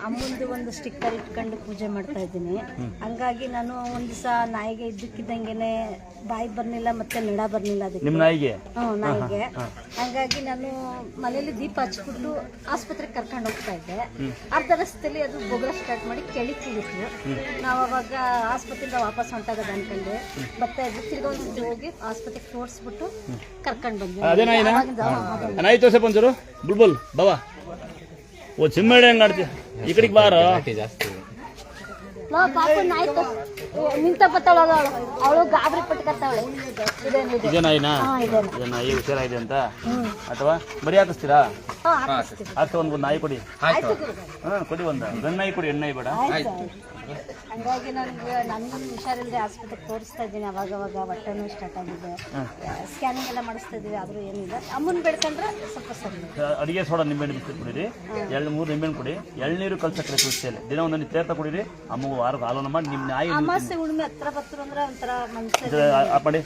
ಅಮ್ಮಂದು ಒಂದು ಸ್ಟಿಕ್ಕರ್ ಇಟ್ಕೊಂಡು ಪೂಜೆ ಮಾಡ್ತಾ ಇದ್ದೀನಿ. ಹಂಗಾಗಿ ನಾನು ಒಂದ್ ದಿವಸ ನಾಯಿಗೆ ಇದ್ದಕ್ಕಿದ್ದಂಗೆನೆ ಬಾಯಿ ಬರ್ಲಿಲ್ಲ ಮತ್ತೆ ನಡ ಬರ್ಲಿಲ್ಲ ಅದಕ್ಕೆ. ನಿಮ್ಮ ನಾಯಿಗೆ? ನಾಯಿಗೆ. ಹಂಗಾಗಿ ನಾನು ಮನೇಲಿ ದೀಪ ಹಚ್ಬಿಟ್ಟು ಆಸ್ಪತ್ರೆಗೆ ಕರ್ಕೊಂಡು ಹೋಗ್ತಾ ಇದ್ದೆ. ಅರ್ಧ ರಸ್ತೆಯಲ್ಲಿ ಅದು ಬೊಗರ ಸ್ಟಾರ್ಟ್ ಮಾಡಿ ಕೆಳಿ ಕುಳಿತು. ನಾವು ಅವಾಗ ಆಸ್ಪತ್ರೆಯಿಂದ ವಾಪಸ್ ಹೊಂಟಾಗದ ಅನ್ಕೊಂಡೆ. ಮತ್ತೆ ತಿರ್ಗ ಒಂದ್ಸತಿ ಹೋಗಿ ಆಸ್ಪತ್ರೆಗೆ ತೋರಿಸ್ಬಿಟ್ಟು ಕರ್ಕೊಂಡು ಬಂದ್ವಿ. ನಾಯಿ ತೋರ್ಸಪ್ಪ ಒಂಚೂರು. ಬುಲ್ಬುಲ್ ಬಾವಾ ಓ ಚಿಮ್ಮಡಿ ಹೆಂಗ್ ಆಡ್ತೀಯ ಈ ಕಡೆಗೆ ಬಾರ. ಪಾಪು ನಾಯಿ ನಿಂತ ಬತ್ತಾಳ ಅವಳು ಗಾಬರಿ ಪಟ್ಕತ್ತಾವಳೆ. ಇದೇ ನಾಯಿನಾ? ನಾಯಿ ಹುಷಾರಾಗಿದೆ ಅಂತ ಅಥವಾ ಬರೀ ಹಾಕಿಸ್ತೀರಾ? ಹಾಕ್ತ ಒಂದು ನಾಯಿ ಕೊಡಿ. ಕೊಡಿ ಒಂದು ಗಂಡು ನಾಯಿ ಕೊಡಿ, ಹೆಣ್ಣು ನಾಯಿ ಬೇಡ. ಹಂಗಾಗಿ ನನಗೊಂದು ಹುಷಾರಿಲ್ಲದೆ ಆಸ್ಪತ್ರೆಗೆ ತೋರಿಸ್ತಾ ಇದ್ದೀನಿ. ಅವಾಗ ಹೊಟ್ಟೆನೂ ಸ್ಟಾರ್ಟ್ ಆಗಿದೆ. ಸ್ಕ್ಯಾನಿಂಗ್ ಎಲ್ಲ ಮಾಡಿಸ್ತಾ ಇದೀವಿ, ಆದ್ರೂ ಏನಿಲ್ಲ. ಅಮ್ಮನ್ ಬೆಳ್ಕೊಂಡ್ರೆ ಸ್ವಲ್ಪ ಸರಿ. ಅಡಿಗೆ ಸೋಡಾ ನಿಂಬೆಹಣ್ಣು ಬಿಸ್ಕೆಟ್ ಕುಡಿರಿ, 2-3 ನಿಂಬೆಹಣ್ಣು ಕುಡಿ, ಎಳ್ನೀರು ಕಲ್ಸಕ್ರೆ ತುಳಸಿಯಲ್ಲಿ ದಿನ ಒಂದೊಂದು ತೀರ್ಥ ಕುಡಿರಿ. ಅಮ್ಮಗೂ ವಾರಕ್ಕೆ ಹಾಲನ್ನು ಮಾಡಿ ನಿಮ್ಮ ನಾಯಿ ಅಮಾಸೆ ಉಣ್ಮೆ ಹತ್ರ ಬರ್ತರು ಅಂದ್ರೆ ಒಂಥರ ಮನಸ್ಸು ಮಾಡಿ.